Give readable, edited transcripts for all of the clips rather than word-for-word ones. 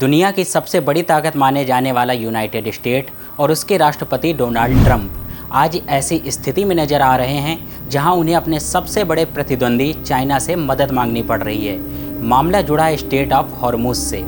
दुनिया की सबसे बड़ी ताकत माने जाने वाला यूनाइटेड स्टेट और उसके राष्ट्रपति डोनाल्ड ट्रंप आज ऐसी स्थिति में नजर आ रहे हैं जहां उन्हें अपने सबसे बड़े प्रतिद्वंदी चाइना से मदद मांगनी पड़ रही है। मामला जुड़ा है स्टेट ऑफ हॉर्मुज से,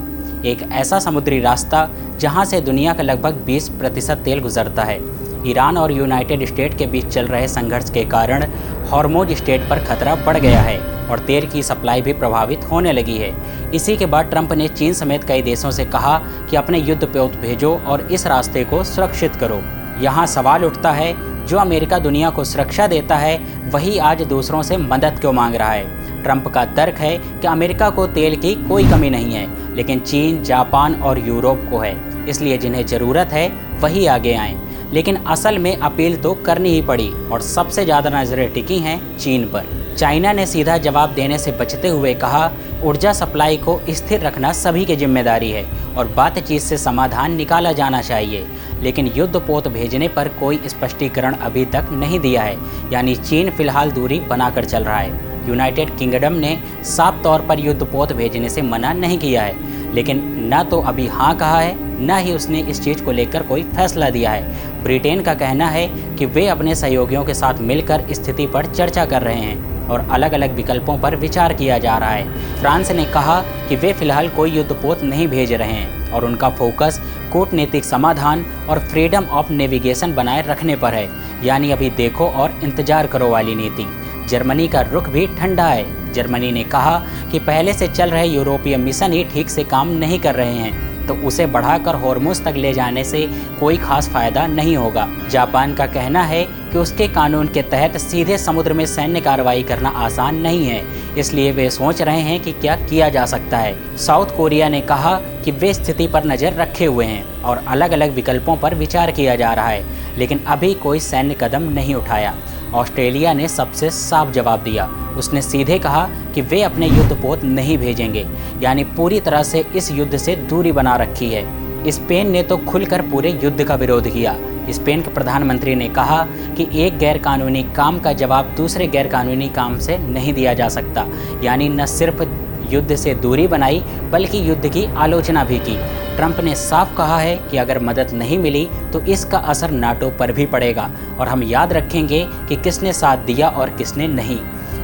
एक ऐसा समुद्री रास्ता जहां से दुनिया का लगभग 20% तेल गुजरता है। ईरान और यूनाइटेड स्टेट के बीच चल रहे संघर्ष के कारण हॉर्मुज स्टेट पर खतरा बढ़ गया है और तेल की सप्लाई भी प्रभावित होने लगी है। इसी के बाद ट्रंप ने चीन समेत कई देशों से कहा कि अपने युद्धपोत भेजो और इस रास्ते को सुरक्षित करो। यहाँ सवाल उठता है, जो अमेरिका दुनिया को सुरक्षा देता है वही आज दूसरों से मदद क्यों मांग रहा है। ट्रंप का तर्क है कि अमेरिका को तेल की कोई कमी नहीं है, लेकिन चीन, जापान और यूरोप को है, इसलिए जिन्हें ज़रूरत है वही आगे आएँ। लेकिन असल में अपील तो करनी ही पड़ी और सबसे ज़्यादा नज़रें टिकी हैं चीन पर। चाइना ने सीधा जवाब देने से बचते हुए कहा, ऊर्जा सप्लाई को स्थिर रखना सभी की जिम्मेदारी है और बातचीत से समाधान निकाला जाना चाहिए। लेकिन युद्धपोत भेजने पर कोई स्पष्टीकरण अभी तक नहीं दिया है, यानी चीन फिलहाल दूरी बनाकर चल रहा है। यूनाइटेड किंगडम ने साफ तौर पर युद्धपोत भेजने से मना नहीं किया है, लेकिन न तो अभी हाँ कहा है, न ही उसने इस चीज़ को लेकर कोई फैसला दिया है। ब्रिटेन का कहना है कि वे अपने सहयोगियों के साथ मिलकर स्थिति पर चर्चा कर रहे हैं और अलग अलग विकल्पों पर विचार किया जा रहा है। फ्रांस ने कहा कि वे फिलहाल कोई युद्धपोत नहीं भेज रहे हैं और उनका फोकस कूटनीतिक समाधान और फ्रीडम ऑफ नेविगेशन बनाए रखने पर है, यानी अभी देखो और इंतजार करो वाली नीति। जर्मनी का रुख भी ठंडा है। जर्मनी ने कहा कि पहले से चल रहे यूरोपीय मिशन ही ठीक से काम नहीं कर रहे हैं, तो उसे बढ़ाकर हॉर्मुज तक ले जाने से कोई खास फायदा नहीं होगा। जापान का कहना है कि उसके कानून के तहत सीधे समुद्र में सैन्य कार्रवाई करना आसान नहीं है, इसलिए वे सोच रहे हैं कि क्या किया जा सकता है। साउथ कोरिया ने कहा कि वे स्थिति पर नज़र रखे हुए हैं और अलग अलग विकल्पों पर विचार किया जा रहा है, लेकिन अभी कोई सैन्य कदम नहीं उठाया। ऑस्ट्रेलिया ने सबसे साफ जवाब दिया। उसने सीधे कहा कि वे अपने युद्धपोत नहीं भेजेंगे, यानी पूरी तरह से इस युद्ध से दूरी बना रखी है। स्पेन ने तो खुलकर पूरे युद्ध का विरोध किया। स्पेन के प्रधानमंत्री ने कहा कि एक गैरकानूनी काम का जवाब दूसरे गैरकानूनी काम से नहीं दिया जा सकता, यानी न सिर्फ युद्ध से दूरी बनाई बल्कि युद्ध की आलोचना भी की। ट्रंप ने साफ कहा है कि अगर मदद नहीं मिली तो इसका असर नाटो पर भी पड़ेगा और हम याद रखेंगे कि किसने साथ दिया और किसने नहीं।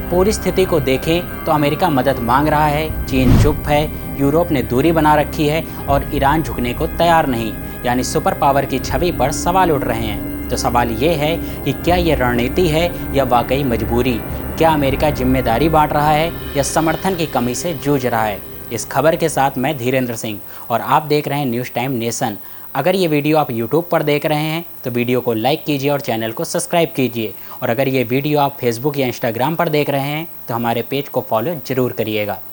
पूरी स्थिति को देखें तो अमेरिका मदद मांग रहा है, चीन चुप है, यूरोप ने दूरी बना रखी है और ईरान झुकने को तैयार नहीं, यानी सुपर पावर की छवि पर सवाल उठ रहे हैं। तो सवाल ये है कि क्या ये रणनीति है या वाकई मजबूरी? क्या अमेरिका जिम्मेदारी बांट रहा है या समर्थन की कमी से जूझ रहा है? इस खबर के साथ मैं धीरेन्द्र सिंह और आप देख रहे हैं न्यूज़ टाइम नेशन। अगर ये वीडियो आप YouTube पर देख रहे हैं तो वीडियो को लाइक कीजिए और चैनल को सब्सक्राइब कीजिए, और अगर ये वीडियो आप फेसबुक या इंस्टाग्राम पर देख रहे हैं तो हमारे पेज को फॉलो ज़रूर करिएगा।